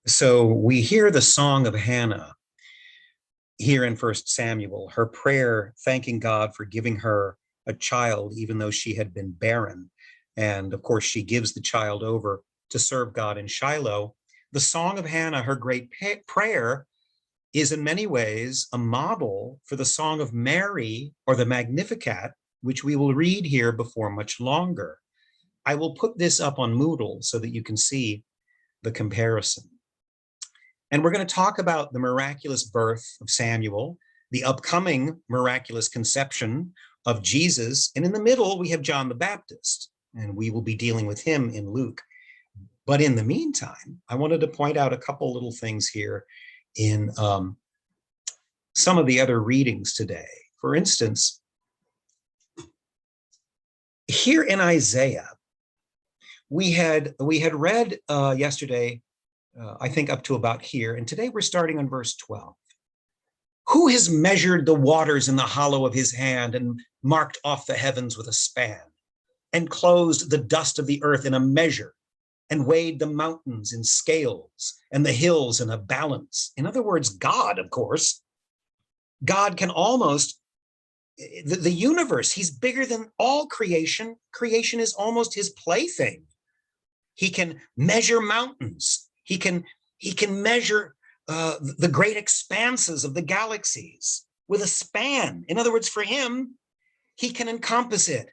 So we hear the song of Hannah here in First Samuel, her prayer thanking God for giving her a child, even though she had been barren. And of course, she gives the child over to serve God in Shiloh. The song of Hannah, her great prayer, is in many ways a model for the song of Mary or the Magnificat, which we will read here before much longer. I will put this up on Moodle so that you can see the comparison. And we're going to talk about the miraculous birth of Samuel, the upcoming miraculous conception of Jesus. And in the middle, we have John the Baptist, and we will be dealing with him in Luke. But in the meantime, I wanted to point out a couple little things here in some of the other readings today. For instance, here in Isaiah, we had read yesterday, I think up to about here, and today we're starting on verse 12. Who has measured the waters in the hollow of his hand and marked off the heavens with a span, and closed the dust of the earth in a measure, and weighed the mountains in scales and the hills in a balance? In other words, God, of course. God can almost, the universe, he's bigger than all creation. Creation is almost his plaything. He can measure mountains. He can measure the great expanses of the galaxies with a span. In other words, for him, he can encompass it.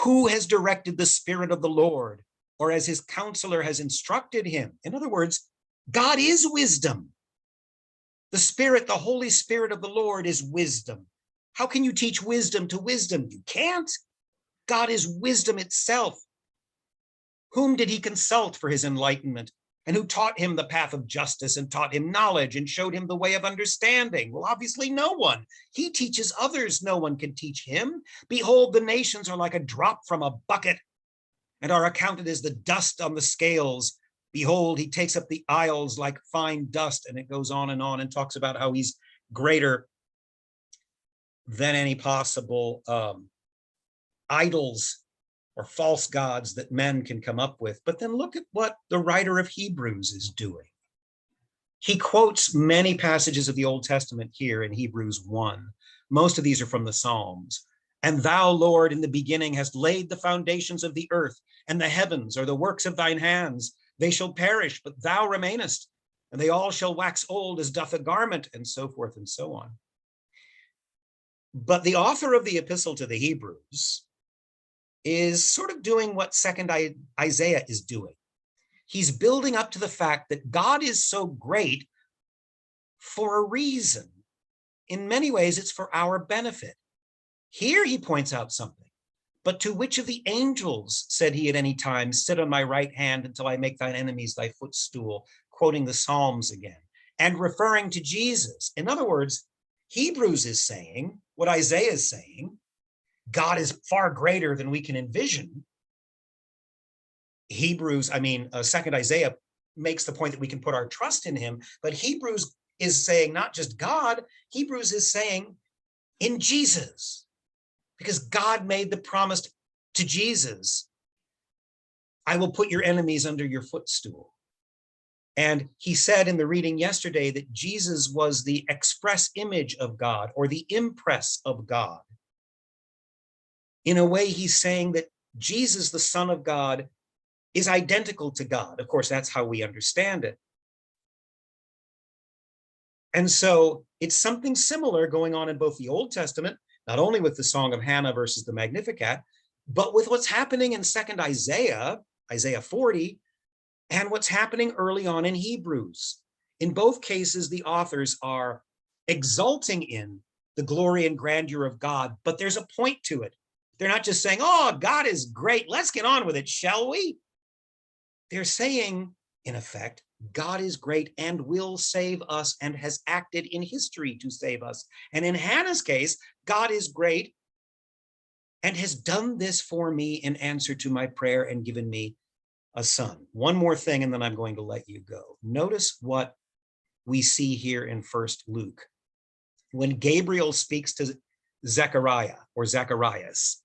Who has directed the Spirit of the Lord, or as his counselor has instructed him? In other words, God is wisdom. The Spirit, the Holy Spirit of the Lord is wisdom. How can you teach wisdom to wisdom? You can't. God is wisdom itself. Whom did he consult for his enlightenment? And who taught him the path of justice and taught him knowledge and showed him the way of understanding? Well, obviously no one. He teaches others. No one can teach him. Behold, the nations are like a drop from a bucket and are accounted as the dust on the scales. Behold, he takes up the isles like fine dust. And it goes on and talks about how he's greater than any possible idols or false gods that men can come up with. But then look at what the writer of Hebrews is doing. He quotes many passages of the Old Testament here in Hebrews 1. Most of these are from the Psalms. And thou, Lord, in the beginning hast laid the foundations of the earth, and the heavens are the works of thine hands. They shall perish, but thou remainest, and they all shall wax old as doth a garment, and so forth and so on. But the author of the epistle to the Hebrews is sort of doing what second Isaiah is doing. He's building up to the fact that God is so great for a reason. In many ways, it's for our benefit. Here he points out something. But to which of the angels said he at any time, sit on my right hand until I make thine enemies thy footstool, quoting the Psalms again, and referring to Jesus. In other words, Hebrews is saying what Isaiah is saying. God is far greater than we can envision. Second Isaiah makes the point that we can put our trust in him, but Hebrews is saying not just God, Hebrews is saying in Jesus, because God made the promise to Jesus, I will put your enemies under your footstool. And he said in the reading yesterday that Jesus was the express image of God, or the impress of God. In a way, he's saying that Jesus, the Son of God, is identical to God. Of course, that's how we understand it. And so it's something similar going on in both the Old Testament, not only with the Song of Hannah versus the Magnificat, but with what's happening in second Isaiah, Isaiah 40, and what's happening early on in Hebrews. In both cases, the authors are exulting in the glory and grandeur of God, but there's a point to it. They're not just saying, oh, God is great, let's get on with it, shall we? They're saying, in effect, God is great and will save us and has acted in history to save us. And in Hannah's case, God is great and has done this for me in answer to my prayer and given me a son. One more thing, and then I'm going to let you go. Notice what we see here in First Luke. When Gabriel speaks to Zechariah or Zacharias,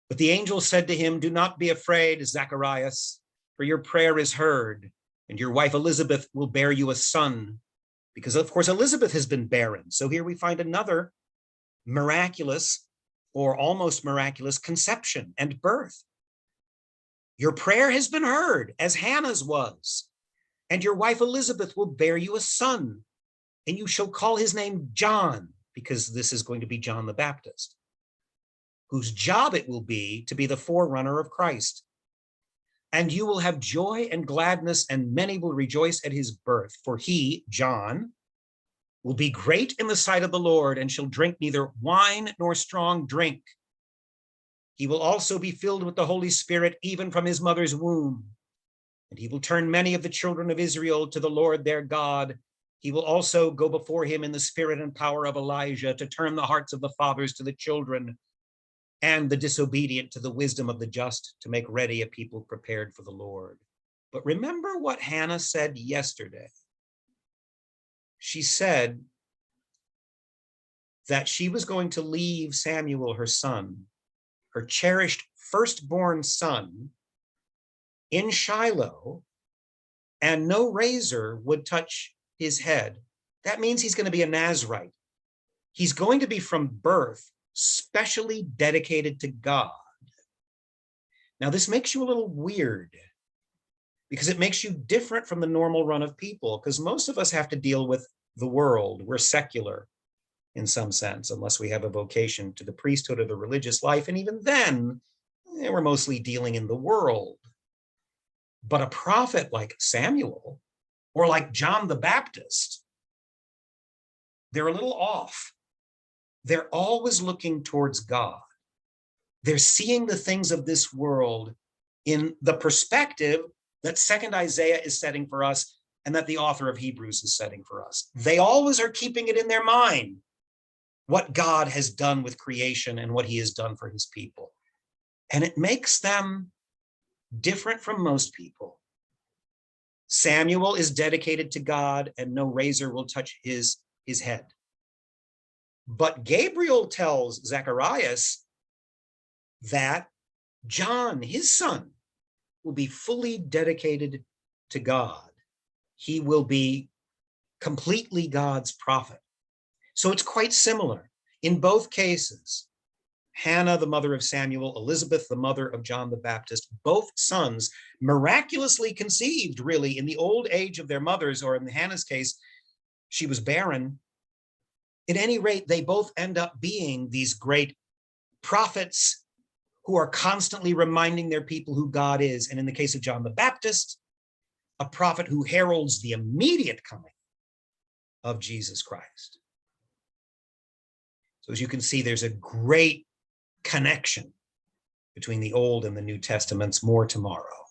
but the angel said to him, do not be afraid, Zacharias, for your prayer is heard, And your wife Elizabeth will bear you a son, because of course Elizabeth has been barren. So here we find another miraculous or almost miraculous conception and birth. Your prayer has been heard, as Hannah's was, and your wife Elizabeth will bear you a son, and you shall call his name John, because this is going to be John the Baptist, whose job it will be to be the forerunner of Christ. And you will have joy and gladness, and many will rejoice at his birth. For he, John, will be great in the sight of the Lord, and shall drink neither wine nor strong drink. He will also be filled with the Holy Spirit, even from his mother's womb. And he will turn many of the children of Israel to the Lord their God. He will also go before him in the spirit and power of Elijah, to turn the hearts of the fathers to the children, and the disobedient to the wisdom of the just, to make ready a people prepared for the Lord. But remember what Hannah said yesterday. She said that she was going to leave Samuel, her son, her cherished firstborn son, in Shiloh, and no razor would touch his head. That means he's going to be a Nazirite. He's going to be from birth specially dedicated to God. Now, this makes you a little weird, because it makes you different from the normal run of people, because most of us have to deal with the world. We're secular in some sense, unless we have a vocation to the priesthood or the religious life. And even then, we're mostly dealing in the world. But a prophet like Samuel, or like John the Baptist, they're a little off. They're always looking towards God. They're seeing the things of this world in the perspective that 2nd Isaiah is setting for us, and that the author of Hebrews is setting for us. They always are keeping it in their mind, what God has done with creation and what he has done for his people. And it makes them different from most people. Samuel is dedicated to God, and no razor will touch his head. But Gabriel tells Zacharias that John, his son, will be fully dedicated to God. He will be completely God's prophet. So it's quite similar. In both cases, Hannah, the mother of Samuel, Elizabeth, the mother of John the Baptist, both sons miraculously conceived, really, in the old age of their mothers, or in Hannah's case, she was barren. At any rate, they both end up being these great prophets who are constantly reminding their people who God is. And in the case of John the Baptist, a prophet who heralds the immediate coming of Jesus Christ. So as you can see, there's a great connection between the Old and the New Testaments. More tomorrow.